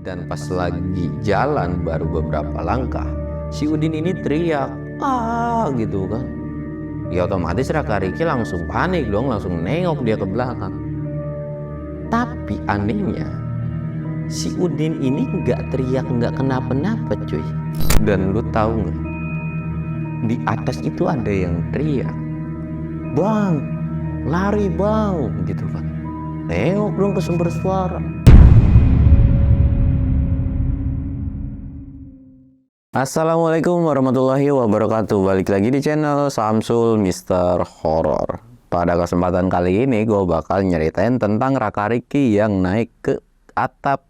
Dan pas lagi jalan baru beberapa langkah, si Udin ini teriak, gitu kan. Ya otomatis Raka Riki langsung panik dong, langsung nengok dia ke belakang. Tapi anehnya, si Udin ini nggak teriak, nggak kenapa-napa cuy. Dan lu tahu nggak? Di atas itu ada yang teriak, "Bang, lari bang," gitu kan. Nengok dong ke sumber suara. Assalamualaikum warahmatullahi wabarakatuh. Balik lagi di channel Samsul Mister Horror. Pada kesempatan kali ini gue bakal nyeritain tentang Raka Riki yang naik ke atap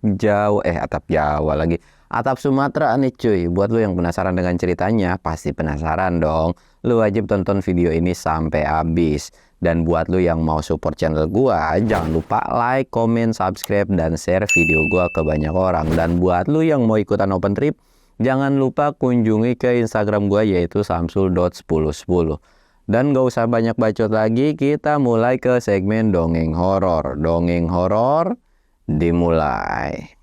Sumatera nih cuy. Buat lu yang penasaran dengan ceritanya, pasti penasaran dong. Lu wajib tonton video ini sampai habis. Dan buat lu yang mau support channel gua, jangan lupa like, comment, subscribe, dan share video gua ke banyak orang. Dan buat lu yang mau ikutan open trip, jangan lupa kunjungi ke Instagram gua yaitu samsul.1010. Dan gak usah banyak bacot lagi, kita mulai ke segmen dongeng horor. Dongeng horor dimulai.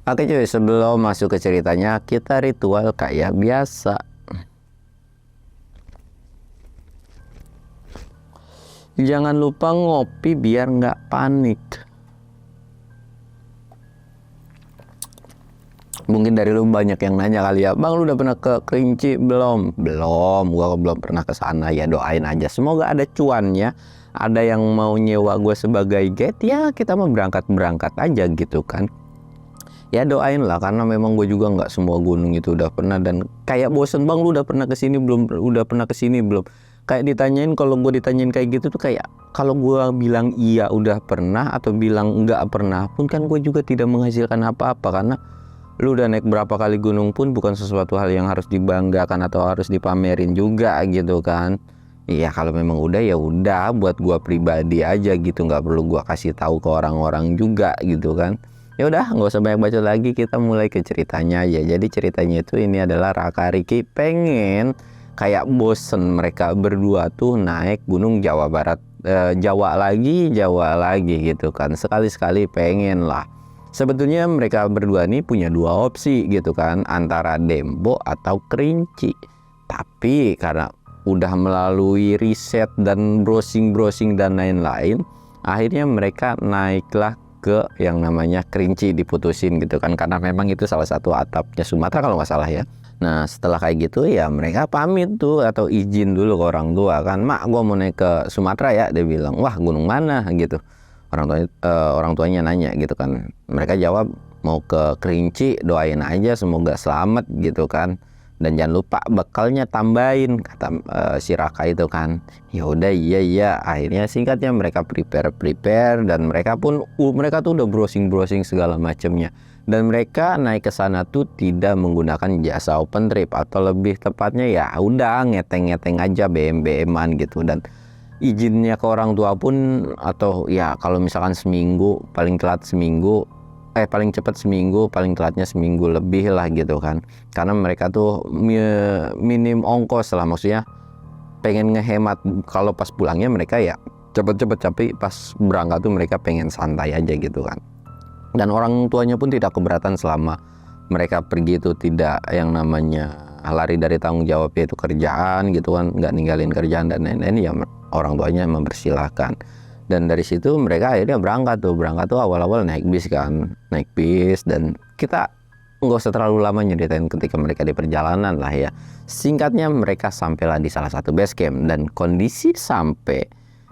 Oke cuy, sebelum masuk ke ceritanya, kita ritual kayak biasa. Jangan lupa ngopi biar nggak panik. Mungkin dari lu banyak yang nanya kali ya, "Bang, lu udah pernah ke Kerinci belum?" Belum, gua belum pernah ke sana. Ya doain aja, semoga ada cuannya. Ada yang mau nyewa gue sebagai guide, ya kita mau berangkat aja gitu kan. Ya doain lah, karena memang gue juga nggak semua gunung itu udah pernah. Dan kayak bosen, "Bang, lu udah pernah kesini belum? Udah pernah kesini belum?" Kayak ditanyain, kalau gue ditanyain kayak gitu tuh kayak, kalau gue bilang iya udah pernah atau bilang nggak pernah pun kan gue juga tidak menghasilkan apa-apa. Karena lu udah naik berapa kali gunung pun bukan sesuatu hal yang harus dibanggakan atau harus dipamerin juga gitu kan. Iya, kalau memang udah ya udah, buat gue pribadi aja gitu, nggak perlu gue kasih tahu ke orang-orang juga gitu kan. Ya udah, nggak usah banyak bacot lagi, kita mulai ke ceritanya ya. Jadi ceritanya itu ini adalah Raka Riki pengen kayak bosen mereka berdua tuh naik gunung Jawa Barat, Jawa lagi gitu kan. Sekali-sekali pengen lah. Sebetulnya mereka berdua nih punya dua opsi gitu kan, antara Dembo atau Kerinci. Tapi karena udah melalui riset dan browsing dan lain-lain, akhirnya mereka naiklah ke yang namanya Kerinci, diputusin gitu kan, karena memang itu salah satu atapnya Sumatera kalau nggak salah ya. Nah setelah kayak gitu ya mereka pamit tuh atau izin dulu ke orang tua kan, "Mak, gua mau naik ke Sumatera ya." Dia bilang, "Wah, gunung mana?" gitu. Orang tuanya nanya gitu kan. Mereka jawab, "Mau ke Kerinci, doain aja semoga selamat," gitu kan. "Dan jangan lupa bekalnya tambahin," kata si Raka itu kan. Ya udah, iya. Akhirnya singkatnya mereka prepare dan mereka tuh udah browsing segala macamnya. Dan mereka naik ke sana tuh tidak menggunakan jasa open trip, atau lebih tepatnya ya udah ngeteng aja, BM-an gitu. Dan izinnya ke orang tua pun, atau ya kalau misalkan seminggu, paling cepat seminggu, paling telatnya seminggu lebih lah gitu kan. Karena mereka tuh minim ongkos lah, maksudnya pengen ngehemat. Kalau pas pulangnya mereka ya cepet-cepet, tapi pas berangkat tuh mereka pengen santai aja gitu kan. Dan orang tuanya pun tidak keberatan selama mereka pergi itu tidak yang namanya lari dari tanggung jawab, yaitu kerjaan gitu kan, nggak ninggalin kerjaan dan lain-lain, ya orang tuanya mempersilahkan. Dan dari situ mereka akhirnya berangkat tuh awal-awal naik bis kan, dan kita nggak usah terlalu lama nyeritain ketika mereka di perjalanan lah ya. Singkatnya mereka sampailah di salah satu base camp, dan kondisi sampai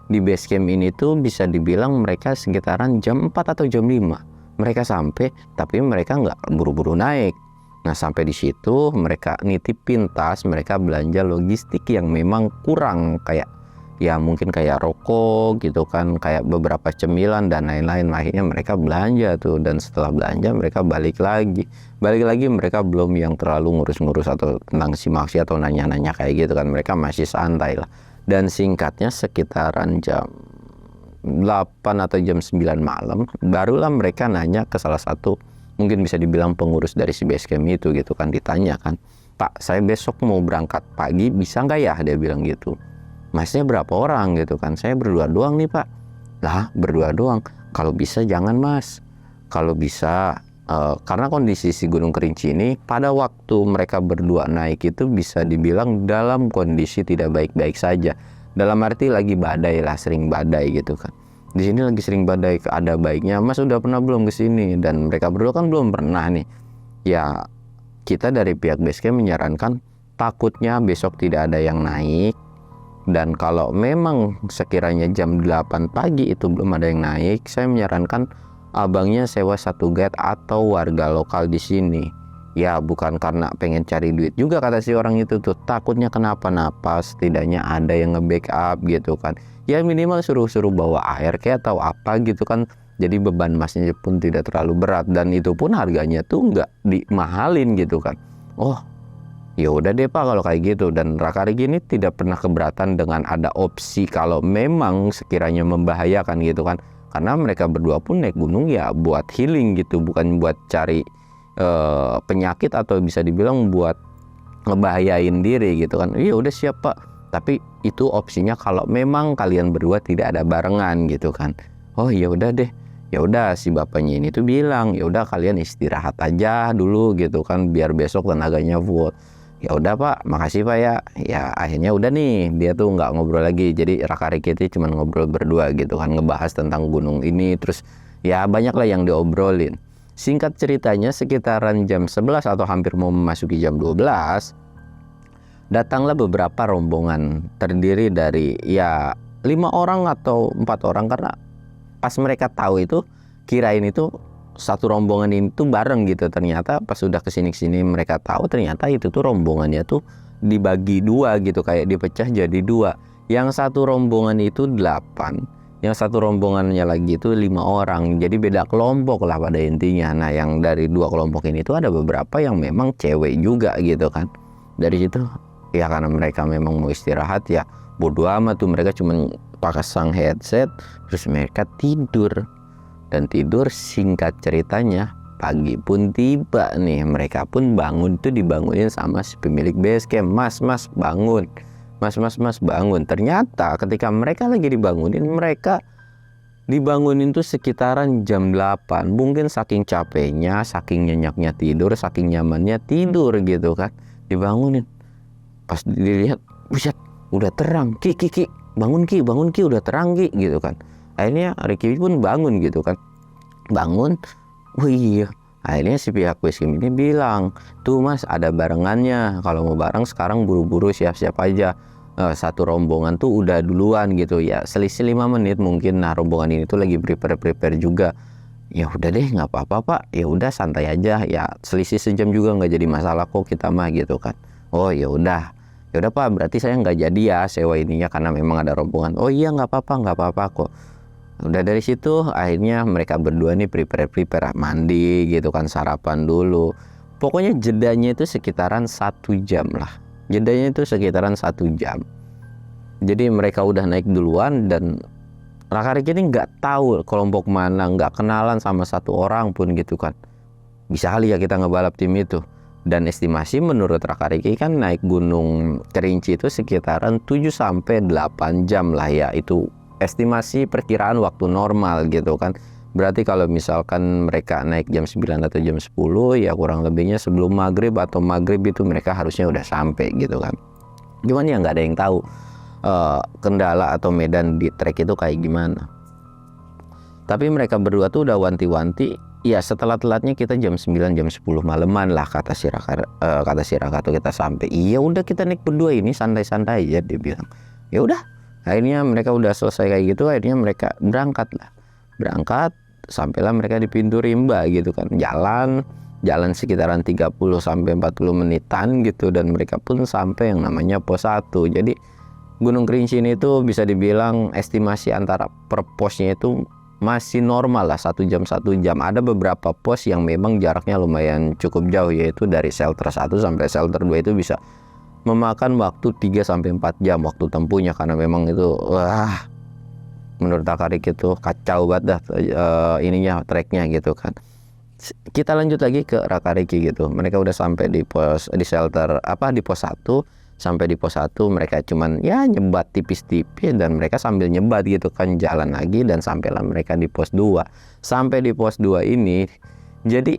di base camp ini tuh bisa dibilang mereka sekitaran jam 4 atau jam 5 mereka sampai, tapi mereka nggak buru-buru naik. Nah sampai di situ mereka nitipin tas, mereka belanja logistik yang memang kurang, kayak ya mungkin kayak rokok gitu kan, kayak beberapa cemilan dan lain-lain. Akhirnya mereka belanja tuh, dan setelah belanja mereka balik lagi mereka belum yang terlalu ngurus-ngurus atau tentang si maksi atau nanya-nanya kayak gitu kan, mereka masih santai lah. Dan singkatnya sekitaran jam 8 atau jam 9 malam barulah mereka nanya ke salah satu, mungkin bisa dibilang pengurus dari si basecamp itu gitu kan. Ditanya kan, "Pak, saya besok mau berangkat pagi, bisa nggak ya?" Dia bilang gitu. "Masnya berapa orang?" gitu kan. "Saya berdua doang nih, Pak." "Lah, berdua doang? Kalau bisa jangan, Mas. Kalau bisa karena kondisi si Gunung Kerinci ini pada waktu mereka berdua naik itu bisa dibilang dalam kondisi tidak baik-baik saja. Dalam arti lagi badai lah, sering badai gitu kan. Di sini lagi sering badai, ada baiknya Mas udah pernah belum ke sini?" Dan mereka berdua kan belum pernah nih. Ya, kita dari pihak basecamp menyarankan takutnya besok tidak ada yang naik. Dan kalau memang sekiranya jam 8 pagi itu belum ada yang naik, saya menyarankan abangnya sewa satu guide atau warga lokal di sini. Ya, bukan karena pengen cari duit juga kata si orang itu tuh, takutnya kenapa-napa, setidaknya ada yang nge-backup gitu kan. Ya minimal suruh-suruh bawa air kayak atau apa gitu kan. Jadi beban masnya pun tidak terlalu berat, dan itu pun harganya tuh nggak dimahalin gitu kan. Oh, ya udah deh Pak kalau kayak gitu. Dan Rakariki ini tidak pernah keberatan dengan ada opsi kalau memang sekiranya membahayakan gitu kan, karena mereka berdua pun naik gunung ya buat healing gitu, bukan buat cari penyakit atau bisa dibilang buat ngebahayain diri gitu kan. Iya udah siap Pak, tapi itu opsinya kalau memang kalian berdua tidak ada barengan gitu kan. Oh ya udah deh. Ya udah, si bapaknya ini tuh bilang, "Ya udah kalian istirahat aja dulu gitu kan, biar besok tenaganya full." Ya udah Pak, makasih Pak ya. Ya akhirnya udah nih, dia tuh nggak ngobrol lagi. Jadi Rakariki itu cuma ngobrol berdua gitu kan, ngebahas tentang gunung ini. Terus ya banyak lah yang diobrolin. Singkat ceritanya sekitaran jam 11 atau hampir mau memasuki jam 12, datanglah beberapa rombongan terdiri dari ya 5 orang atau 4 orang, karena pas mereka tahu itu kirain itu satu rombongan ini tuh bareng gitu. Ternyata pas sudah kesini mereka tahu ternyata itu tuh rombongannya tuh dibagi dua gitu, kayak dipecah jadi dua. Yang satu rombongan itu 8, yang satu rombongannya lagi itu 5 orang. Jadi beda kelompok lah pada intinya. Nah, yang dari dua kelompok ini tuh ada beberapa yang memang cewek juga gitu kan. Dari situ ya karena mereka memang mau istirahat, ya bodo amat tuh, mereka cuman pasang headset terus mereka tidur. Dan tidur, singkat ceritanya pagi pun tiba nih, mereka pun bangun tuh dibangunin sama si pemilik basecamp. "Mas bangun, mas bangun." Ternyata ketika mereka lagi dibangunin, mereka dibangunin tuh sekitaran jam 8. Mungkin saking capeknya, saking nyenyaknya tidur, saking nyamannya tidur gitu kan, dibangunin. Pas dilihat, buset, udah terang. Ki bangun Ki, udah terang Ki gitu kan. Akhirnya Ricky pun bangun gitu kan. Bangun, oh iya. Akhirnya si pihak basecamp ini bilang, "Tuh Mas, ada barengannya. Kalau mau bareng sekarang buru-buru siap-siap aja." Satu rombongan tuh udah duluan gitu ya, selisih 5 menit mungkin. Nah, rombongan ini tuh lagi prepare juga. Ya udah deh, nggak apa-apa Pak. Ya udah santai aja. Ya selisih sejam juga nggak jadi masalah kok kita mah gitu kan. Oh ya udah. Ya udah Pak, berarti saya nggak jadi ya sewa ininya karena memang ada rombongan. Oh iya nggak apa-apa kok. Udah dari situ akhirnya mereka berdua nih prepare mandi gitu kan, sarapan dulu. Pokoknya jedanya itu sekitaran 1 jam lah. Jedanya itu sekitaran 1 jam. Jadi mereka udah naik duluan, dan Rakariki ini nggak tahu kelompok mana, nggak kenalan sama satu orang pun gitu kan. Bisa kali ya kita ngebalap tim itu. Dan estimasi menurut Rakariki kan naik gunung Kerinci itu sekitaran 7-8 jam lah ya. Itu estimasi perkiraan waktu normal gitu kan. Berarti kalau misalkan mereka naik jam 9 atau jam 10, ya kurang lebihnya sebelum maghrib atau maghrib itu mereka harusnya udah sampai gitu kan. Cuman ya nggak ada yang tahu kendala atau medan di trek itu kayak gimana. Tapi mereka berdua tuh udah wanti-wanti, ya setelah telatnya kita jam 9 jam 10 maleman lah kata si Raka tuh kita sampai. Iya udah kita naik berdua ini santai-santai aja, dia bilang. Ya udah, akhirnya mereka udah selesai kayak gitu, akhirnya mereka berangkat, sampailah mereka di pintu rimba gitu kan. Jalan sekitaran 30-40 menitan gitu, dan mereka pun sampai yang namanya pos 1. Jadi Gunung Kerinci ini tuh bisa dibilang estimasi antara per posnya itu masih normal lah, 1 jam 1 jam. Ada beberapa pos yang memang jaraknya lumayan cukup jauh, yaitu dari shelter 1 sampai shelter 2 itu bisa memakan waktu 3 sampai 4 jam waktu tempuhnya, karena memang itu menurut Akarik itu kacau banget dah ininya treknya gitu kan. Kita lanjut lagi ke Rakariki gitu. Mereka udah sampai di shelter di pos 1. Sampai di pos 1 mereka cuman ya nyebat tipis-tipis, dan mereka sambil nyebat gitu kan jalan lagi, dan sampailah mereka di pos 2. Sampai di pos 2 ini, jadi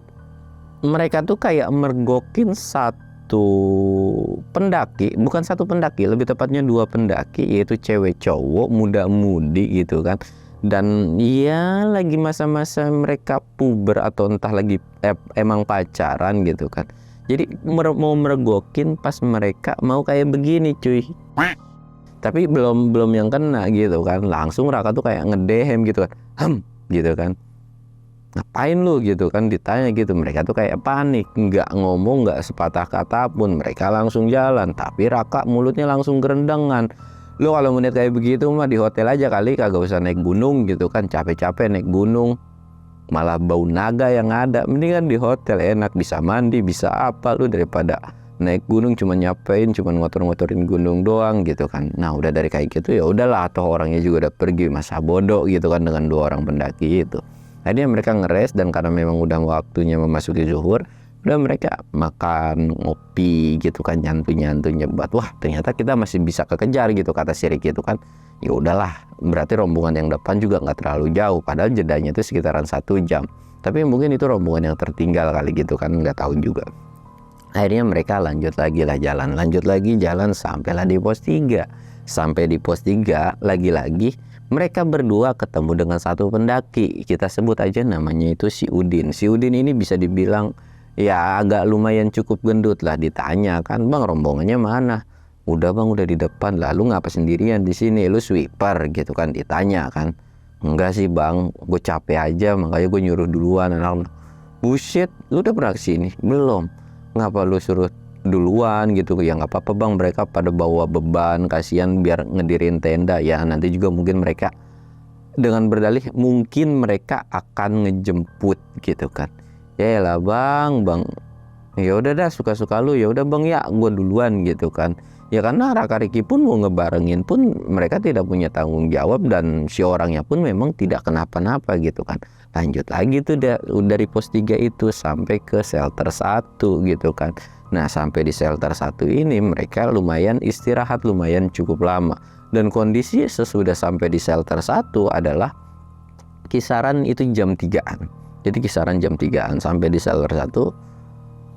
mereka tuh kayak mergokin satu pendaki, bukan satu pendaki, lebih tepatnya 2 pendaki, yaitu cewek cowok muda-mudi gitu kan. Dan ya lagi masa-masa mereka puber atau entah lagi emang pacaran gitu kan. Jadi mau mergokin pas mereka mau kayak begini cuy. Tapi belum yang kena gitu kan. Langsung Raka tuh kayak ngedehem gitu kan. Gitu kan. Ngapain lu gitu kan, ditanya gitu. Mereka tuh kayak panik, nggak ngomong, nggak sepatah kata pun. Mereka langsung jalan. Tapi Raka mulutnya langsung gerendengan. Lu kalau melihat kayak begitu mah di hotel aja kali, kagak usah naik gunung gitu kan. Capek-capek naik gunung, malah bau naga yang ada. Mendingan di hotel enak, bisa mandi, bisa apa lu, daripada naik gunung cuma nyapain, cuma ngotor-ngotorin gunung doang gitu kan. Nah udah dari kayak gitu ya udahlah, atau orangnya juga udah pergi, masa bodoh gitu kan dengan 2 orang pendaki itu. Akhirnya mereka ngeres, dan karena memang udah waktunya memasuki zuhur, udah mereka makan, ngopi gitu kan, nyantuy nyebat. Wah ternyata kita masih bisa kekejar gitu, kata si Ricky itu kan. Ya udahlah, berarti rombongan yang depan juga nggak terlalu jauh, padahal jedanya itu sekitaran 1 jam. Tapi mungkin itu rombongan yang tertinggal kali gitu kan, nggak tahu juga. Akhirnya mereka lanjut lagi jalan sampailah di pos 3. Sampai di pos 3 lagi-lagi mereka berdua ketemu dengan satu pendaki. Kita sebut aja namanya itu si Udin. Si Udin ini bisa dibilang ya agak lumayan cukup gendut lah. Ditanya kan, bang rombongannya mana? Udah bang, udah di depan. Lalu ngapa sendirian di sini? Lu sweeper gitu kan, ditanya kan. Enggak sih bang, gue capek aja, makanya gue nyuruh duluan. Anak, bullshit, lu udah pernah kesini? Belum. Ngapa lu suruh duluan gitu? Ya nggak apa-apa bang, mereka pada bawa beban, kasihan biar ngedirin tenda. Ya nanti juga mungkin mereka dengan berdalih mungkin mereka akan ngejemput gitu kan. Ya lah bang, ya udah dah, suka-suka lu. Ya udah bang, ya gue duluan gitu kan. Ya karena Rakariki pun mau ngebarengin pun mereka tidak punya tanggung jawab, dan si orangnya pun memang tidak kenapa-napa gitu kan. Lanjut lagi tuh dari pos 3 itu sampai ke shelter 1 gitu kan. Nah sampai di shelter 1 ini mereka lumayan istirahat, lumayan cukup lama. Dan kondisi sesudah sampai di shelter 1 adalah kisaran itu jam 3-an. Jadi kisaran jam 3-an sampai di shelter 1.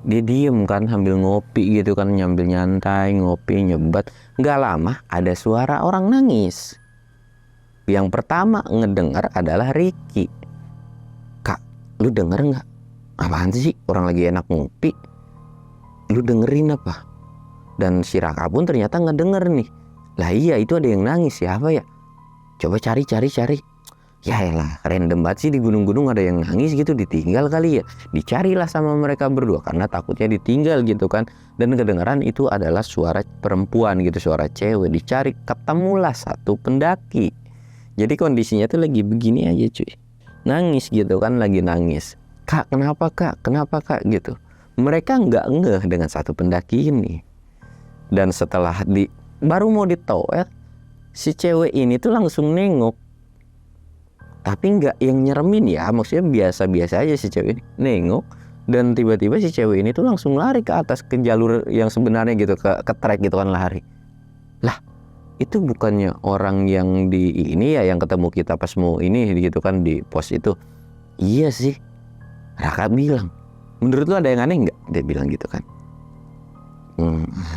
Dia diem kan sambil ngopi gitu kan, nyambil nyantai, ngopi, nyebat. Nggak lama ada suara orang nangis. Yang pertama ngedengar adalah Ricky. Kak, lu denger nggak? Apaan sih, orang lagi enak ngopi, lu dengerin apa? Dan si Raka pun ternyata ngedenger nih. Lah iya, itu ada yang nangis, siapa ya? Coba cari. Ya elah, random banget sih, di gunung-gunung ada yang nangis gitu, ditinggal kali ya. Dicarilah sama mereka berdua karena takutnya ditinggal gitu kan. Dan kedengaran itu adalah suara perempuan gitu, suara cewek. Dicari, ketemulah satu pendaki. Jadi kondisinya tuh lagi begini aja cuy, nangis gitu kan, lagi nangis. Kak kenapa kak gitu. Mereka nggak ngeh dengan satu pendaki ini. Dan setelah baru mau ditoel, si cewek ini tuh langsung nengok. Tapi nggak yang nyeremin ya, maksudnya biasa-biasa aja si cewek ini nengok. Dan tiba-tiba si cewek ini tuh langsung lari ke atas, ke jalur yang sebenarnya gitu, ke trek gitu kan, lari. Lah itu bukannya orang yang di ini ya, yang ketemu kita pas mau ini gitu kan di pos itu. Iya sih, Raka bilang, menurut lu ada yang aneh nggak? Dia bilang gitu kan.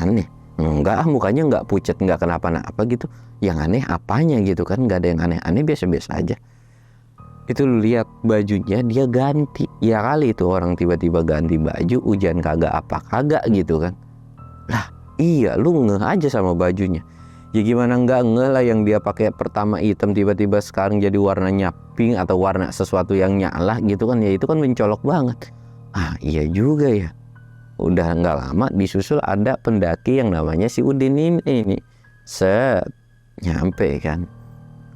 Aneh? Enggak, mukanya nggak pucat, nggak kenapa-napa gitu. Yang aneh apanya gitu kan? Nggak ada yang aneh-aneh, biasa-biasa aja. Itu lu lihat bajunya dia ganti. Ya kali itu orang tiba-tiba ganti baju, hujan kagak apa kagak gitu kan. Lah iya, lu ngeh aja sama bajunya. Ya gimana nggak ngeh lah, yang dia pakai pertama hitam tiba-tiba sekarang jadi warnanya pink atau warna sesuatu yang nyala gitu kan. Ya itu kan mencolok banget. Iya juga ya. Udah nggak lama disusul ada pendaki yang namanya si Udin ini. Set, Nyampe kan,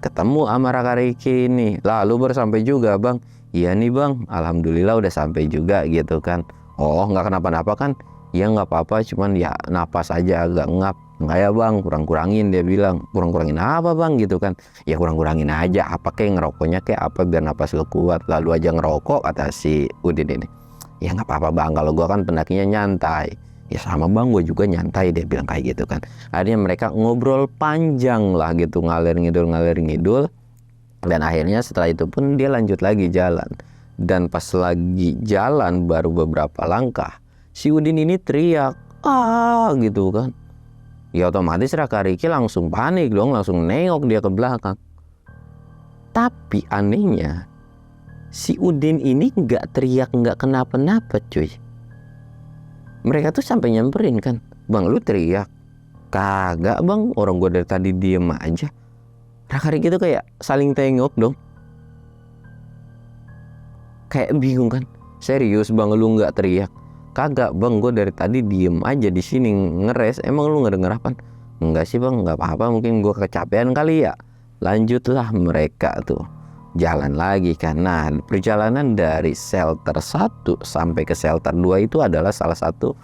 ketemu sama Raka Riki ini. Lalu baru sampai juga, Bang. Iya nih Bang, alhamdulillah udah sampai juga gitu kan. Oh nggak kenapa-napa kan? Ya nggak apa-apa, cuman ya napas aja agak ngap. Nggak ya Bang, kurang-kurangin, dia bilang. Kurang-kurangin apa Bang gitu kan? Ya kurang-kurangin aja, apa kayak ngerokoknya kayak apa biar napas lu kuat. Lalu aja ngerokok, kata si Udin ini. Ya nggak apa-apa Bang, kalau gua kan pendakinya nyantai. Ya sama Bang, gue juga nyantai, dia bilang kayak gitu kan. Akhirnya mereka ngobrol panjang lah gitu, ngalir ngidul. Dan akhirnya setelah itu pun dia lanjut lagi jalan. Dan pas lagi jalan baru beberapa langkah, si Udin ini teriak, gitu kan. Ya otomatis Raka Riki langsung panik dong, langsung nengok dia ke belakang. Tapi anehnya, si Udin ini nggak teriak, nggak kenapa-napa cuy. Mereka tuh sampai nyamperin kan, Bang lu teriak? Kagak Bang, orang gue dari tadi diem aja. Raka Riki tuh kayak saling tengok dong. Kayak bingung kan, serius Bang lu nggak teriak? Kagak Bang, gue dari tadi diem aja di sini ngeres. Emang lu nggak denger apa? Enggak sih Bang, nggak apa-apa, mungkin gue kecapean kali ya. Lanjutlah mereka tuh jalan lagi kan. Nah perjalanan dari shelter 1 sampai ke shelter 2 itu adalah salah satu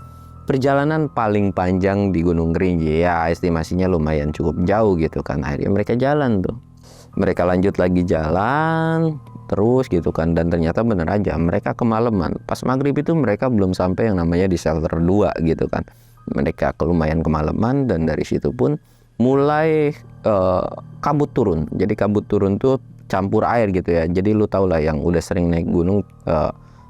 perjalanan paling panjang di Gunung Kerinci. Ya estimasinya lumayan cukup jauh gitu kan. Akhirnya mereka jalan tuh. Mereka lanjut lagi jalan terus gitu kan. Dan ternyata bener aja mereka kemalaman. Pas maghrib itu mereka belum sampai yang namanya di shelter 2 gitu kan. Mereka lumayan kemalaman dan dari situ pun mulai kabut turun. Jadi kabut turun tuh campur air gitu ya. Jadi lu tau lah yang udah sering naik gunung,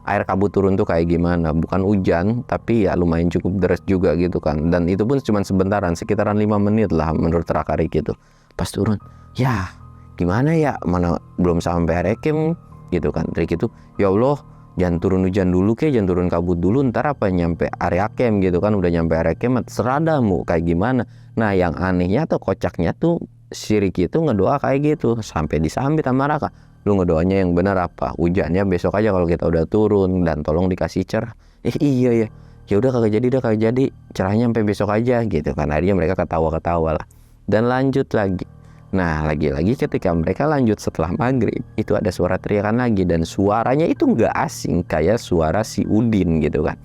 air kabut turun tuh kayak gimana. Bukan hujan, tapi ya lumayan cukup deras juga gitu kan. Dan itu pun cuma sebentaran, sekitaran 5 menit lah menurut Raka Riki itu. Pas turun, ya gimana ya, mana belum sampai area camp gitu kan. Riki itu, ya Allah jangan turun hujan dulu ke, jangan turun kabut dulu, ntar apa nyampe area camp gitu kan. Udah nyampe area camp serada mu kayak gimana. Nah yang anehnya atau kocaknya tuh si Riki itu ngedoa kayak gitu sampai disambit sama Raka. Lu ngedoanya yang benar apa? Hujannya besok aja kalau kita udah turun, dan tolong dikasih cerah. Iya ya. Ya udah kagak jadi, cerahnya sampai besok aja gitu kan. Akhirnya mereka ketawa-ketawa lah. Dan lanjut lagi. Nah lagi-lagi ketika mereka lanjut setelah maghrib, itu ada suara teriakan lagi. Dan suaranya itu nggak asing kayak suara si Udin gitu kan.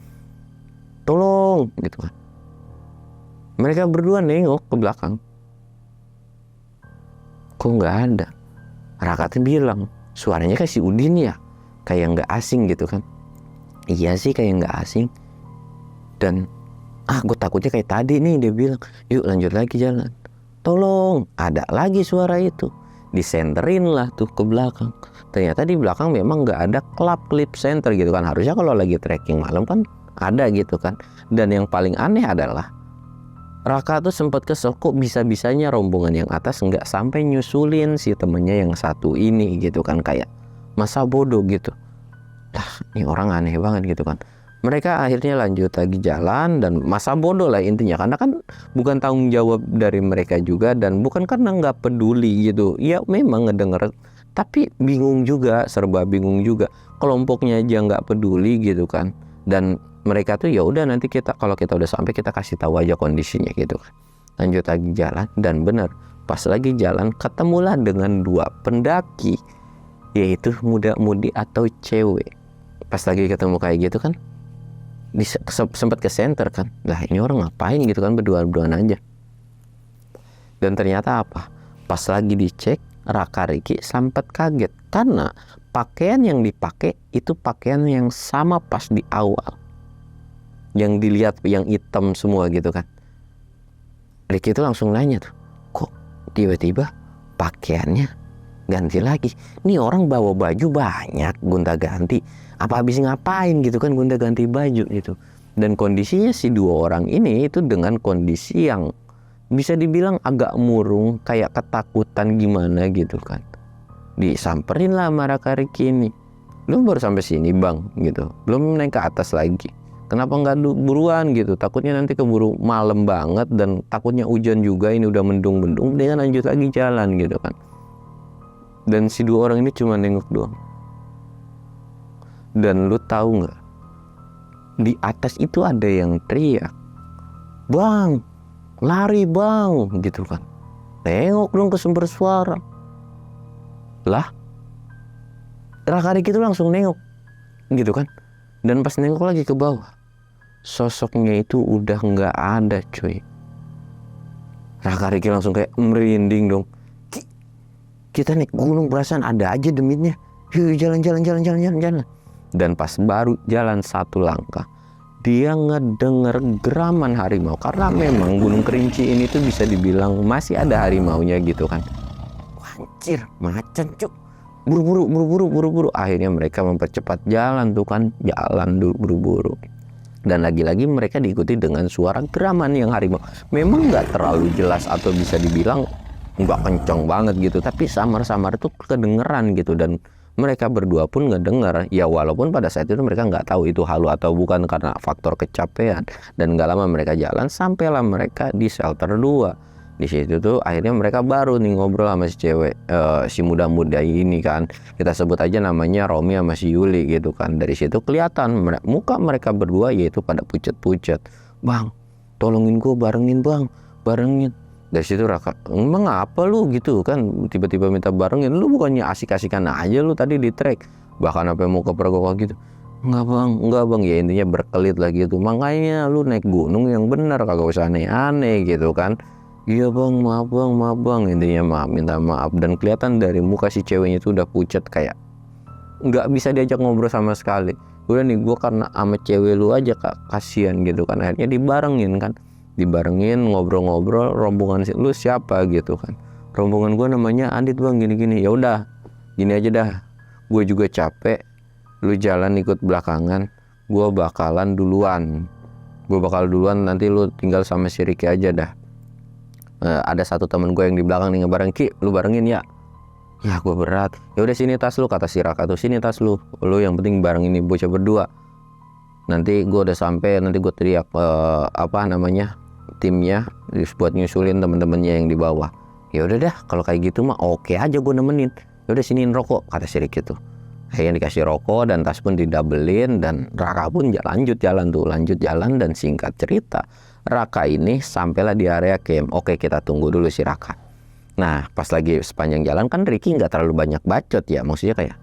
Tolong gitu kan. Mereka berdua nengok ke belakang. Kok nggak ada? Raka tuh bilang, suaranya kayak si Udin ya, kayak nggak asing gitu kan. Iya sih kayak nggak asing. Dan gue takutnya kayak tadi nih, dia bilang, yuk lanjut lagi jalan. Tolong, ada lagi suara itu. Disenterin lah tuh ke belakang. Ternyata di belakang memang nggak ada klip center gitu kan. Harusnya kalau lagi trekking malam kan ada gitu kan. Dan yang paling aneh adalah Raka tuh sempat kesel, kok bisa-bisanya rombongan yang atas nggak sampai nyusulin si temennya yang satu ini gitu kan. Kayak masa bodoh gitu. Lah ini orang aneh banget gitu kan. Mereka akhirnya lanjut lagi jalan dan masa bodoh lah intinya. Karena kan bukan tanggung jawab dari mereka juga. Dan bukan karena nggak peduli gitu. Ya memang ngedenger, tapi bingung juga, serba bingung juga. Kelompoknya aja nggak peduli gitu kan. Dan mereka tuh ya udah nanti kita kalau kita udah sampai kita kasih tahu aja kondisinya gitu kan. Lanjut lagi jalan dan bener pas lagi jalan ketemulah dengan 2 pendaki, yaitu muda-mudi atau cewek. Pas lagi ketemu kayak gitu kan, sempat ke center kan. Lah ini orang ngapain gitu kan, berdua-duaan aja. Dan ternyata apa? Pas lagi dicek, Raka Riki sempat kaget karena pakaian yang dipakai itu pakaian yang sama pas di awal. Yang dilihat yang hitam semua gitu kan. Riki itu langsung nanya tuh, kok tiba-tiba pakaiannya ganti lagi? Nih orang bawa baju banyak gonta ganti, apa habis ngapain gitu kan gonta ganti baju gitu. Dan kondisinya si 2 orang ini itu dengan kondisi yang bisa dibilang agak murung, kayak ketakutan gimana gitu kan. Disamperin lah sama Raka Riki ini, lu baru sampai sini Bang gitu, belum naik ke atas lagi. Kenapa nggak buruan gitu? Takutnya nanti keburu malam banget dan takutnya hujan juga. Ini udah mendung-mendung, dia lanjut lagi jalan gitu kan. Dan si 2 orang ini cuma nengok doang. Dan lu tahu nggak? Di atas itu ada yang teriak, Bang, lari Bang, gitu kan. Nengok dong ke sumber suara. Lah, Raka Riki itu langsung nengok gitu kan. Dan pas nengok lagi ke bawah, sosoknya itu udah nggak ada cuy. Raka Riki langsung kayak merinding dong. Kita naik gunung perasaan ada aja demitnya. Yuk jalan. Dan pas baru jalan satu langkah, dia ngedenger geraman harimau. Karena memang Gunung Kerinci ini tuh bisa dibilang masih ada harimaunya gitu kan. Anjir, macan cuk. Buru-buru. Akhirnya mereka mempercepat jalan tuh kan. Jalan dulu buru-buru. Dan lagi-lagi mereka diikuti dengan suara geraman yang harimau. Memang nggak terlalu jelas atau bisa dibilang nggak kencang banget gitu. Tapi samar-samar tuh kedengeran gitu. Dan mereka berdua pun ngedengar. Ya walaupun pada saat itu mereka nggak tahu itu halu atau bukan karena faktor kecapean. Dan nggak lama mereka jalan. Sampailah mereka di shelter 2. Di situ tuh akhirnya mereka baru nih ngobrol sama si cewek, si muda-muda ini kan. Kita sebut aja namanya Romi sama si Yuli gitu kan. Dari situ kelihatan muka mereka berdua yaitu pada pucet-pucet. Bang, tolongin gue, barengin. Dari situ Raka, emang apa lu gitu kan, tiba-tiba minta barengin. Lu bukannya asik-asikan aja lu tadi di trek, bahkan apa mau kepergok gitu. Enggak bang, ya intinya berkelit lah gitu. Makanya lu naik gunung yang benar, kagak usah aneh-aneh gitu kan. Iya bang, maaf bang, intinya minta maaf. Dan kelihatan dari muka si ceweknya itu udah pucat, kayak nggak bisa diajak ngobrol sama sekali. Udah nih, gue karena sama cewek lu aja kasihan gitu kan. Akhirnya dibarengin ngobrol-ngobrol. Rombongan lu siapa gitu kan. Rombongan gue namanya Adit bang, gini. Ya udah, gini aja dah, gue juga capek. Lu jalan ikut belakangan, gue bakalan duluan. Nanti lu tinggal sama si Riki aja dah. Ada satu temen gue yang di belakang nih ngebareng, Ki, lu barengin ya. Ya gue berat. Ya udah sini tas lu, kata si Raka tuh, sini tas lu yang penting bareng ini bocah berdua. Nanti gue udah sampai, nanti gue teriak timnya buat nyusulin temen-temennya yang di bawah. Ya udah dah, kalau kayak gitu mah oke aja, gue nemenin. Ya udah siniin rokok, kata si Riki tuh. Akhirnya dikasih rokok dan tas pun didabelin. Dan Raka pun lanjut jalan. Dan singkat cerita, Raka ini sampailah di area camp. Oke, kita tunggu dulu si Raka. Nah, pas lagi sepanjang jalan kan Riki nggak terlalu banyak bacot ya. Maksudnya kayak,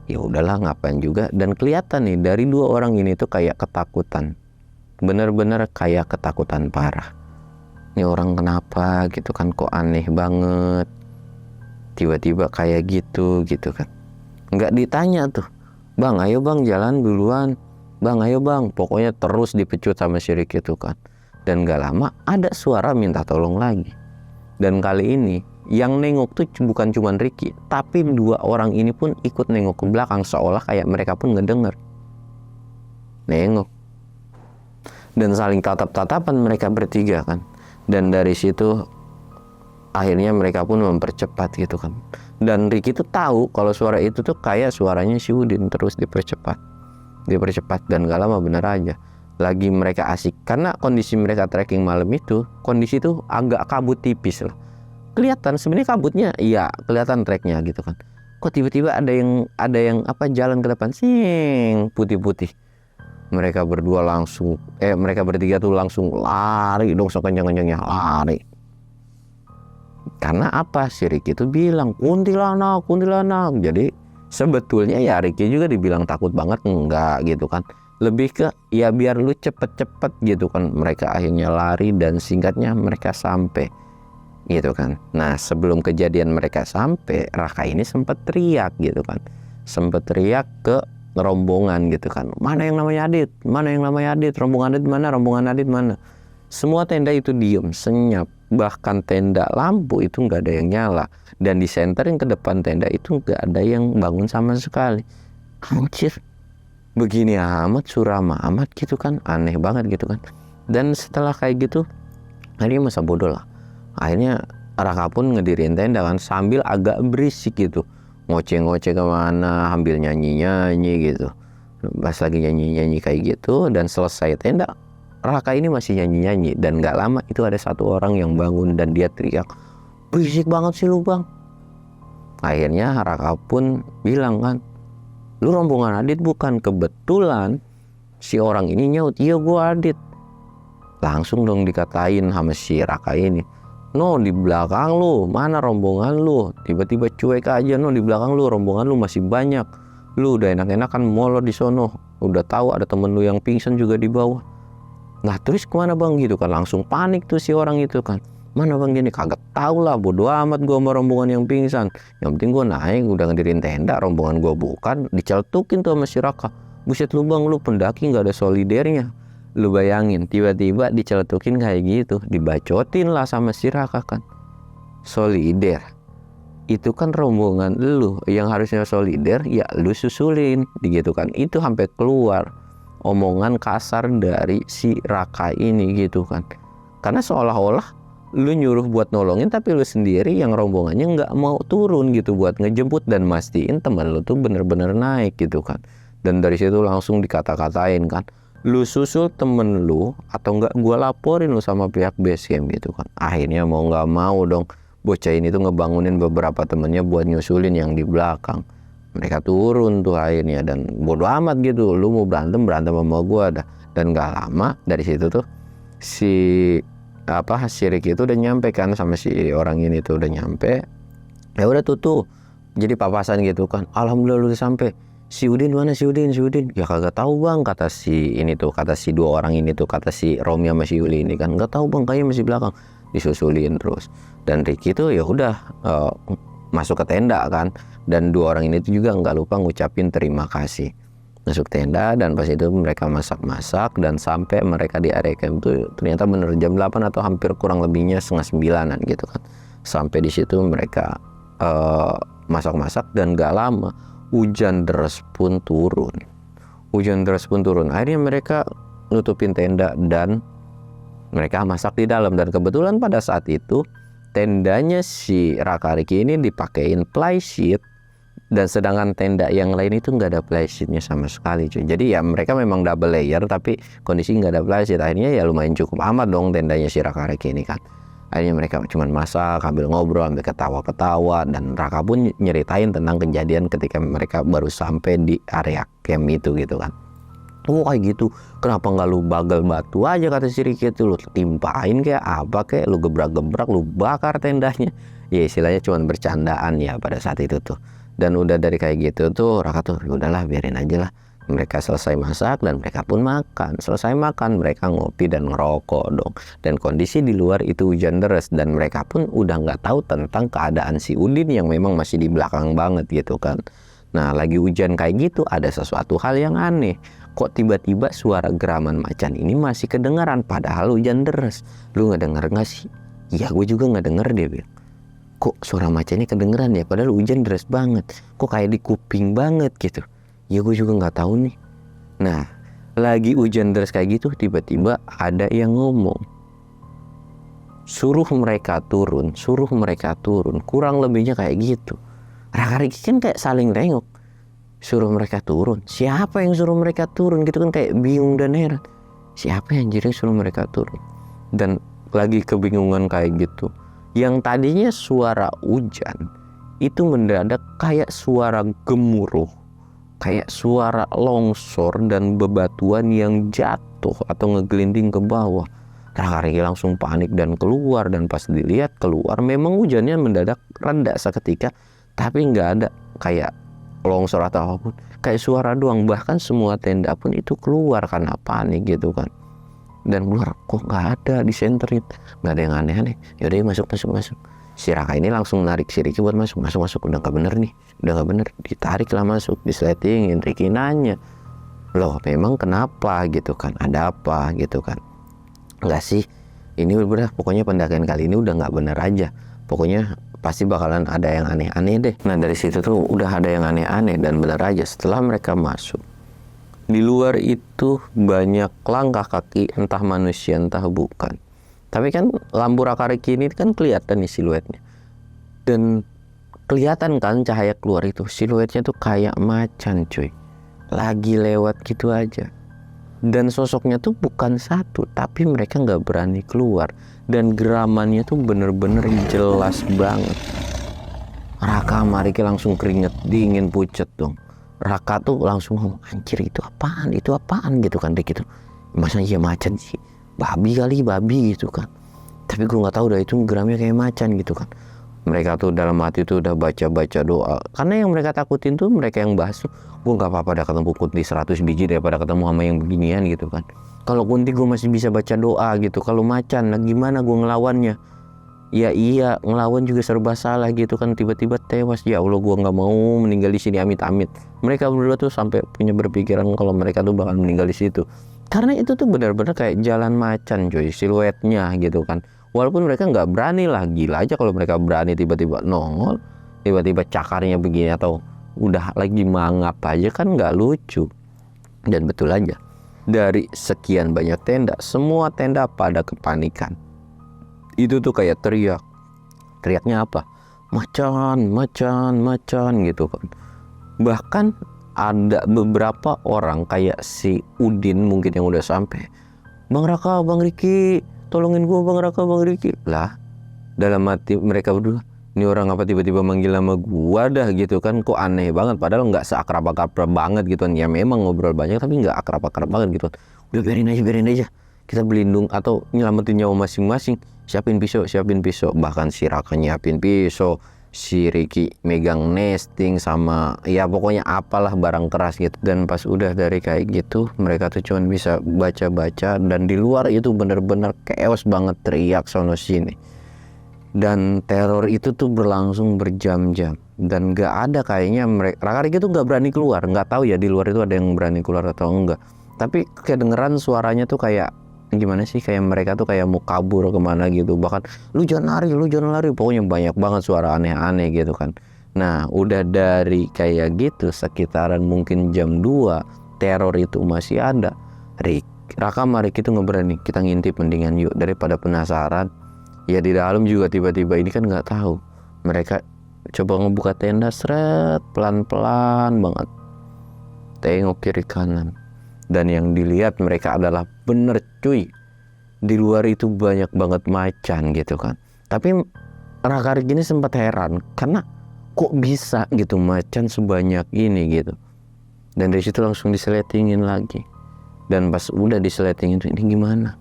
ya udahlah ngapain juga. Dan kelihatan nih dari dua orang ini tuh kayak ketakutan. Bener-bener kayak ketakutan parah. Ini orang kenapa gitu kan, kok aneh banget. Tiba-tiba kayak gitu kan. Nggak ditanya tuh, bang ayo bang jalan duluan. Bang ayo bang. Pokoknya terus dipecut sama si Riki tuh kan. Dan gak lama ada suara minta tolong lagi. Dan kali ini yang nengok tuh bukan cuma Riki, tapi dua orang ini pun ikut nengok ke belakang, seolah kayak mereka pun ngedenger. Nengok. Dan saling tatap-tatapan mereka bertiga kan. Dan dari situ akhirnya mereka pun mempercepat gitu kan. Dan Riki tuh tahu kalau suara itu tuh kayak suaranya si Udin, terus dipercepat dan gak lama bener aja. Lagi mereka asik, karena kondisi mereka trekking malam itu, kondisi itu agak kabut tipis lah. Kelihatan sebenarnya kabutnya, iya kelihatan treknya gitu kan. Kok tiba-tiba ada yang jalan ke depan, sing putih-putih. Mereka bertiga tuh langsung lari dong, sekencang-kencangnya lari. Karena apa? Si Riki tuh bilang kuntilanak. Jadi sebetulnya ya Riki juga dibilang takut banget enggak gitu kan. Lebih ke ya biar lu cepet-cepet gitu kan. Mereka akhirnya lari dan singkatnya mereka sampai gitu kan. Nah sebelum kejadian mereka sampai, Raka ini sempat teriak gitu kan. Sempat teriak ke rombongan gitu kan. Mana yang namanya Adit? Rombongan Adit mana? Semua tenda itu diem, senyap. Bahkan tenda lampu itu nggak ada yang nyala. Dan di center yang ke depan tenda itu nggak ada yang bangun sama sekali. Anjir, begini amat, suram amat gitu kan. Aneh banget gitu kan. Dan setelah kayak gitu, akhirnya masa bodoh lah. Akhirnya Raka pun ngedirin tenda kan, sambil agak berisik gitu. Ngoceh-ngoceh kemana, sambil nyanyi-nyanyi gitu. Pas lagi nyanyi-nyanyi kayak gitu, dan selesai tenda, Raka ini masih nyanyi-nyanyi. Dan gak lama itu ada satu orang yang bangun dan dia teriak, berisik banget sih lu bang. Akhirnya Raka pun bilang kan, lu rombongan Adit bukan? Kebetulan si orang ini nyaut, iya gua Adit. Langsung dong dikatain sama si Raka ini, No di belakang lu, mana rombongan lu? Tiba-tiba cuek aja, no di belakang lu rombongan lu masih banyak. Lu udah enak-enakan molor di sono. Udah tahu ada temen lu yang pingsan juga di bawah. Nah terus kemana bang gitu kan? Langsung panik tuh si orang itu kan. Mana bang gini? Kagak tahu lah, bodo amat gua sama rombongan yang pingsan. Yang penting gua naik, udah ngedirin tenda, rombongan gua bukan, diceltukin tuh sama si Raka. Buset lu bang, lu pendaki nggak ada solidernya. Lu bayangin tiba-tiba diceletukin kayak gitu, dibacotin lah sama si Raka kan. Solider itu kan rombongan lu yang harusnya solider, ya lu susulin gitu kan. Itu sampai keluar omongan kasar dari si Raka ini gitu kan. Karena seolah-olah lu nyuruh buat nolongin, tapi lu sendiri yang rombongannya nggak mau turun gitu buat ngejemput dan mastiin teman lu tuh bener-bener naik gitu kan. Dan dari situ langsung dikata-katain kan, lu susul temen lu atau enggak gua laporin lu sama pihak base camp gitu kan. Akhirnya mau nggak mau dong bocah ini tuh ngebangunin beberapa temennya buat nyusulin yang di belakang. Mereka turun tuh akhirnya, dan bodo amat gitu, lu mau berantem sama gua dah. Dan nggak lama dari situ tuh si Ricky itu udah nyampe kan, sama si orang ini tuh udah nyampe. Ya udah tuh jadi papasan gitu kan. Alhamdulillah lu udah sampai. Si Udin mana, si Udin? Ya kagak tahu bang, kata si ini tuh, kata si dua orang ini tuh, kata si Romi sama si Yuli ini kan, nggak tahu bang, kayaknya masih belakang. Disusulin terus, dan Ricky tuh ya udah masuk ke tenda kan, dan dua orang ini tuh juga nggak lupa ngucapin terima kasih. Masuk tenda, dan pas itu mereka masak-masak, dan sampai mereka di area camp tuh ternyata bener jam 8 atau hampir kurang lebihnya setengah 9-an gitu kan. Sampai di situ mereka masak-masak, dan gak lama hujan deras pun turun. Akhirnya mereka nutupin tenda dan mereka masak di dalam. Dan kebetulan pada saat itu tendanya si Raka Ricky ini dipakein flysheet, dan sedangkan tenda yang lain itu nggak ada flysheetnya sama sekali cuy. Jadi ya mereka memang double layer, tapi kondisi nggak ada flysheet. Akhirnya ya lumayan cukup amat dong tendanya si Raka Ricky ini kan. Akhirnya mereka cuman masak, sambil ngobrol, sambil ketawa-ketawa, dan Raka pun nyeritain tentang kejadian ketika mereka baru sampai di area camp itu gitu kan. Oh kayak gitu, kenapa nggak lu bagal batu aja, kata si Ricky itu, lu timpain kayak apa, kayak lu gebrak-gebrak, lu bakar tendanya. Ya istilahnya cuman bercandaan ya pada saat itu tuh. Dan udah dari kayak gitu tuh Raka tuh, udahlah biarin aja lah. Mereka selesai masak dan mereka pun makan. Selesai makan mereka ngopi dan ngerokok dong. Dan kondisi di luar itu hujan deras, dan mereka pun udah nggak tahu tentang keadaan si Udin yang memang masih di belakang banget gitu kan. Nah lagi hujan kayak gitu ada sesuatu hal yang aneh. Kok tiba-tiba suara geraman macan ini masih kedengaran padahal hujan deras. Lu nggak denger nggak sih? Ya gue juga nggak denger, dia bilang. Kok suara macannya kedengeran ya padahal hujan deras banget. Kok kayak di kuping banget gitu. Ya gue juga nggak tahu nih. Nah lagi hujan deras kayak gitu tiba-tiba ada yang ngomong, suruh mereka turun. Kurang lebihnya kayak gitu. Raka Ricky kan kayak saling nengok, suruh mereka turun. Siapa yang suruh mereka turun gitu kan, kayak bingung dan heran. Siapa yang jadi suruh mereka turun? Dan lagi kebingungan kayak gitu, yang tadinya suara hujan itu mendadak kayak suara gemuruh, kayak suara longsor dan bebatuan yang jatuh atau ngegelinding ke bawah. Raka Ricky langsung panik dan keluar, dan pas dilihat keluar memang hujannya mendadak reda seketika, tapi nggak ada kayak longsor atau apapun, kayak suara doang. Bahkan semua tenda pun itu keluar karena panik gitu kan. Dan keluar, kok nggak ada disenterin, nggak ada yang aneh-aneh. Yaudah masuk. Si Raka ini langsung narik si Ricky buat masuk. Udah nggak bener nih, ditarik lah masuk, disletingin. Ricky nanya, loh memang kenapa gitu kan, ada apa gitu kan. Nggak sih, ini udah pokoknya pendakian kali ini udah nggak bener aja, pokoknya pasti bakalan ada yang aneh-aneh deh. Nah dari situ tuh udah ada yang aneh-aneh, dan bener aja setelah mereka masuk, di luar itu banyak langkah kaki, entah manusia entah bukan. Tapi kan lampu Raka Ricky ini kan kelihatan nih siluetnya, dan kelihatan kan cahaya keluar itu, siluetnya tuh kayak macan cuy, lagi lewat gitu aja. Dan sosoknya tuh bukan satu, tapi mereka nggak berani keluar, dan geramannya tuh bener-bener jelas banget. Raka sama Ricky langsung keringet dingin pucet dong. Raka tuh langsung ngomong, anjir itu apaan gitu kan, Ricky tuh, masa iya macan sih, babi kali gitu kan. Tapi gue nggak tahu dah itu geramnya kayak macan gitu kan. Mereka tuh dalam hati tuh udah baca doa. Karena yang mereka takutin tuh mereka yang basuh. Gue nggak apa-apa dah ketemu kunti 100 biji daripada ketemu sama yang beginian gitu kan. Kalau kunti gue masih bisa baca doa gitu. Kalau macan, nah gimana gue ngelawannya? Ya iya, ngelawan juga serba salah gitu kan, tiba-tiba tewas. Ya Allah, gue nggak mau meninggal di sini, amit-amit. Mereka berdua tuh sampai punya berpikiran kalau mereka tuh bakal meninggal di situ. Karena itu tuh benar-benar kayak jalan macan coy, siluetnya gitu kan. Walaupun mereka nggak berani lah, gila aja kalau mereka berani tiba-tiba nongol, tiba-tiba cakarnya begini atau udah lagi mangap aja kan nggak lucu. Dan betul aja, dari sekian banyak tenda, semua tenda pada kepanikan. Itu tuh kayak teriaknya apa? Macan gitu kan. Bahkan ada beberapa orang kayak si Udin mungkin yang udah sampai, Bang Raka, Bang Riki, tolongin gua Bang Raka, Bang Riki. Lah, dalam hati mereka berdua, ini orang apa tiba-tiba manggil nama gua dah gitu kan, kok aneh banget, padahal nggak seakrab-akrab banget gitu kan. Ya memang ngobrol banyak tapi nggak akrab-akrab banget gitu kan. Udah biarin aja, kita berlindung atau nyelamatin nyawa masing-masing. Siapin pisau, bahkan si Raka nyiapin pisau, si Ricky megang nesting sama ya pokoknya apalah barang keras gitu. Dan pas udah dari kayak gitu, mereka tuh cuma bisa baca-baca, dan di luar itu bener-bener chaos banget, teriak sono sini. Dan teror itu tuh berlangsung berjam-jam, dan gak ada kayaknya Raka Ricky tuh gak berani keluar. Nggak tahu ya di luar itu ada yang berani keluar atau enggak, tapi kedengeran suaranya tuh kayak gimana sih, kayak mereka tuh kayak mau kabur kemana gitu. Bahkan lu jangan lari, pokoknya banyak banget suara aneh-aneh gitu kan. Nah udah dari kayak gitu sekitaran mungkin jam 2, teror itu masih ada. Raka mari kita ngeberani, kita ngintip mendingan yuk, daripada penasaran. Ya di dalam juga tiba-tiba ini kan nggak tahu, mereka coba ngebuka tenda, seret pelan-pelan banget, tengok kiri kanan. Dan yang dilihat mereka adalah bener cuy, di luar itu banyak banget macan gitu kan. Tapi Raka Ricky ini sempat heran karena kok bisa gitu macan sebanyak ini gitu. Dan dari situ langsung diseletingin lagi. Dan pas udah diseletingin itu, ini gimana?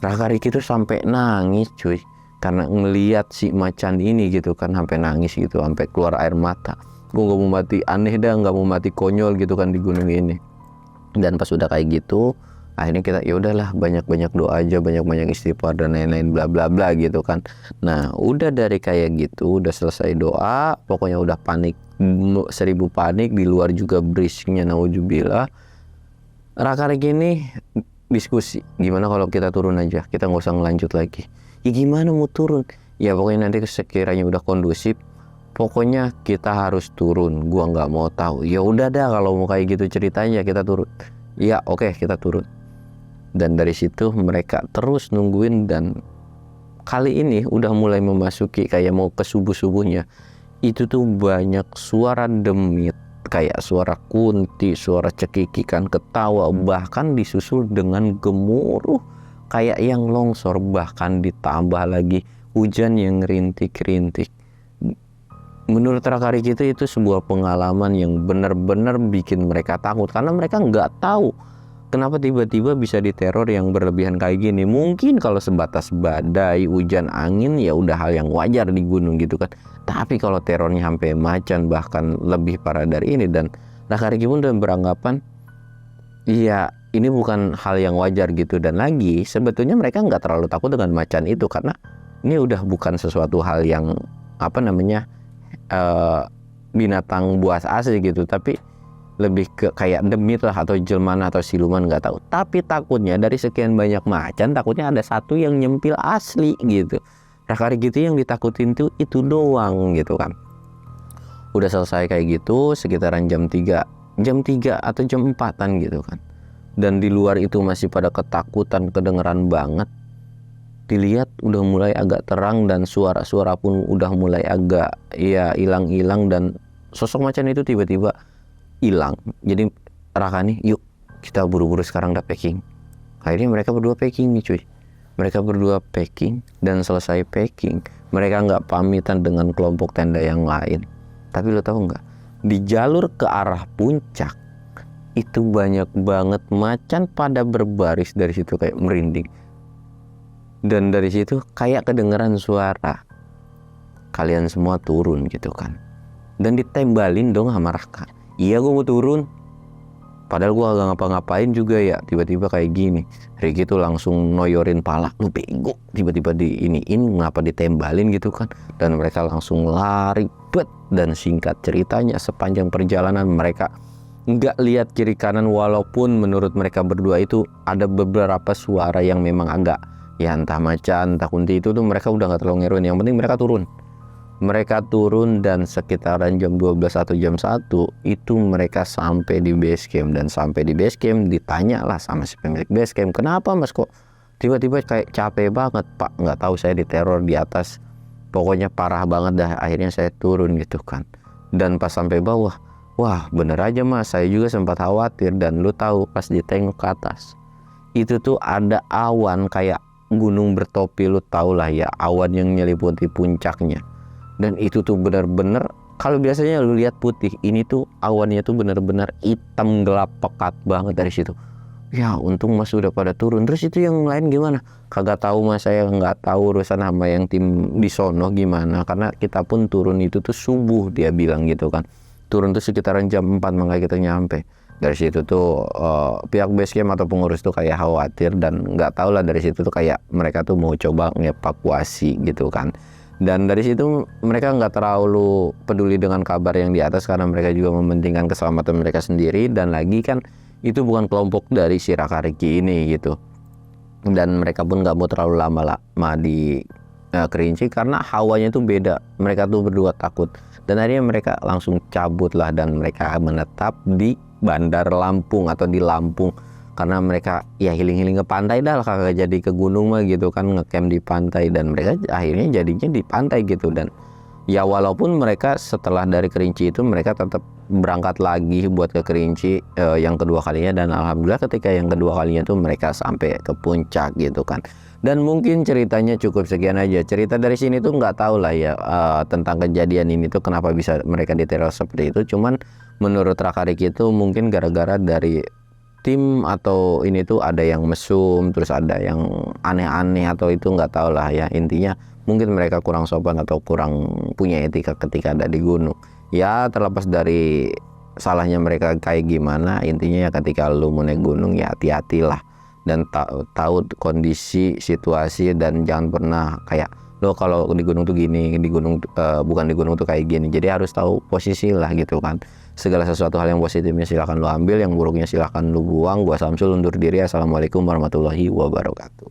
Raka Ricky tuh sampai nangis cuy, karena ngelihat si macan ini gitu kan, sampai nangis gitu, sampai keluar air mata. Gue nggak mau mati aneh dah, nggak mau mati konyol gitu kan di gunung ini. Dan pas udah kayak gitu, akhirnya kita ya udahlah, banyak-banyak doa aja, banyak-banyak istighfar dan lain-lain bla bla bla gitu kan. Nah udah dari kayak gitu, udah selesai doa, pokoknya udah panik 1000 panik, di luar juga berisiknya nauzubillah. Raka Ricky ini diskusi, gimana kalau kita turun aja, kita nggak usah ngelanjut lagi. Ya gimana mau turun? Ya pokoknya nanti sekiranya udah kondusif, pokoknya kita harus turun. Gua nggak mau tahu. Ya udah dah, kalau mau kayak gitu ceritanya kita turun. Ya oke, kita turun. Dan dari situ mereka terus nungguin, dan kali ini udah mulai memasuki kayak mau ke subuh-subuhnya. Itu tuh banyak suara demit, kayak suara kunti, suara cekikikan, ketawa, bahkan disusul dengan gemuruh kayak yang longsor, bahkan ditambah lagi hujan yang rintik-rintik. Menurut Raka Ricky itu sebuah pengalaman yang benar-benar bikin mereka takut, karena mereka nggak tahu kenapa tiba-tiba bisa diteror yang berlebihan kayak gini. Mungkin kalau sebatas badai, hujan, angin ya udah hal yang wajar di gunung gitu kan. Tapi kalau terornya sampai macan, bahkan lebih parah dari ini. Dan Raka Ricky pun udah beranggapan iya ini bukan hal yang wajar gitu. Dan lagi sebetulnya mereka nggak terlalu takut dengan macan itu, karena ini udah bukan sesuatu hal yang apa namanya binatang buas asli gitu, tapi lebih ke kayak demit lah atau jelmaan atau siluman, nggak tahu. Tapi takutnya dari sekian banyak macan, takutnya ada satu yang nyempil asli gitu. Raka Ricky gitu yang ditakutin tuh itu doang gitu kan. Udah selesai kayak gitu sekitaran jam 3 atau jam 4-an gitu kan. Dan di luar itu masih pada ketakutan, kedengeran banget. Dilihat udah mulai agak terang, dan suara-suara pun udah mulai agak ya hilang-hilang, dan sosok macan itu tiba-tiba hilang. Jadi Raka nih, yuk kita buru-buru sekarang udah packing. Akhirnya mereka berdua packing nih cuy. Mereka berdua packing, dan selesai packing mereka nggak pamitan dengan kelompok tenda yang lain. Tapi lo tahu nggak, di jalur ke arah puncak itu banyak banget macan pada berbaris dari situ kayak merinding. Dan dari situ kayak kedengeran suara kalian semua turun gitu kan. Dan ditembalin dong sama Raka. Iya gue mau turun, padahal gue agak ngapa-ngapain juga ya. Tiba-tiba kayak gini, Ricky tuh langsung noyorin pala, lu bego, tiba-tiba diiniin, ngapa ditembalin gitu kan. Dan mereka langsung lari bet. Dan singkat ceritanya, sepanjang perjalanan mereka nggak lihat kiri kanan, walaupun menurut mereka berdua itu ada beberapa suara yang memang agak, ya entah macan entah kunti, itu tuh mereka udah nggak terlalu ngeruin. Yang penting mereka turun dan sekitaran jam 12 atau jam 1 itu mereka sampai di base camp. Dan sampai di base camp ditanya lah sama si pemilik base camp, kenapa mas kok tiba-tiba kayak capek banget? Pak, nggak tahu, saya diteror di atas, pokoknya parah banget dah, akhirnya saya turun gitu kan. Dan pas sampai bawah, wah bener aja mas, saya juga sempat khawatir. Dan lu tahu pas ditengok ke atas itu tuh ada awan kayak gunung bertopi, lu tau lah ya, awan yang nyeliputi puncaknya. Dan itu tuh bener-bener, kalau biasanya lu lihat putih, ini tuh awannya tuh bener-bener hitam gelap pekat banget dari situ. Ya untung mas udah pada turun. Terus itu yang lain gimana? Kagak tahu mas, saya nggak tahu urusan sama yang tim di sono gimana, karena kita pun turun itu tuh subuh, dia bilang gitu kan. Turun tuh sekitaran jam 4, makanya kita nyampe. Dari situ tuh pihak base camp atau pengurus tuh kayak khawatir, dan nggak tahu lah, dari situ tuh kayak mereka tuh mau coba ngevakuasi gitu kan. Dan dari situ mereka nggak terlalu peduli dengan kabar yang di atas, karena mereka juga mementingkan keselamatan mereka sendiri. Dan lagi kan itu bukan kelompok dari si Raka Ricky ini gitu. Dan mereka pun nggak mau terlalu lama di Kerinci, karena hawanya tuh beda. Mereka tuh berdua takut. Dan akhirnya mereka langsung cabut lah, dan mereka menetap di Bandar Lampung atau di Lampung. Karena mereka ya healing-healing ke pantai dah, kagak jadi ke gunung mah gitu kan, ngecamp di pantai. Dan mereka akhirnya jadinya di pantai gitu. Dan ya walaupun mereka setelah dari Kerinci itu mereka tetap berangkat lagi buat ke Kerinci yang kedua kalinya. Dan alhamdulillah ketika yang kedua kalinya tuh mereka sampai ke puncak gitu kan. Dan mungkin ceritanya cukup sekian aja. Cerita dari sini tuh nggak tahu lah ya tentang kejadian ini tuh kenapa bisa mereka diteror seperti itu. Cuman menurut Raka Ricky itu mungkin gara-gara dari tim atau ini tuh ada yang mesum, terus ada yang aneh-aneh, atau itu nggak tahu lah ya. Intinya mungkin mereka kurang sopan atau kurang punya etika ketika ada di gunung. Ya terlepas dari salahnya mereka kayak gimana, intinya ya ketika lu mau naik gunung ya hati-hatilah. Dan tahu kondisi situasi, dan jangan pernah kayak lo kalau di gunung tuh gini, di gunung bukan di gunung tuh kayak gini. Jadi harus tahu posisi lah gitu kan. Segala sesuatu hal yang positifnya silahkan lo ambil, yang buruknya silahkan lo buang. Gua Samsul undur diri. Assalamualaikum warahmatullahi wabarakatuh.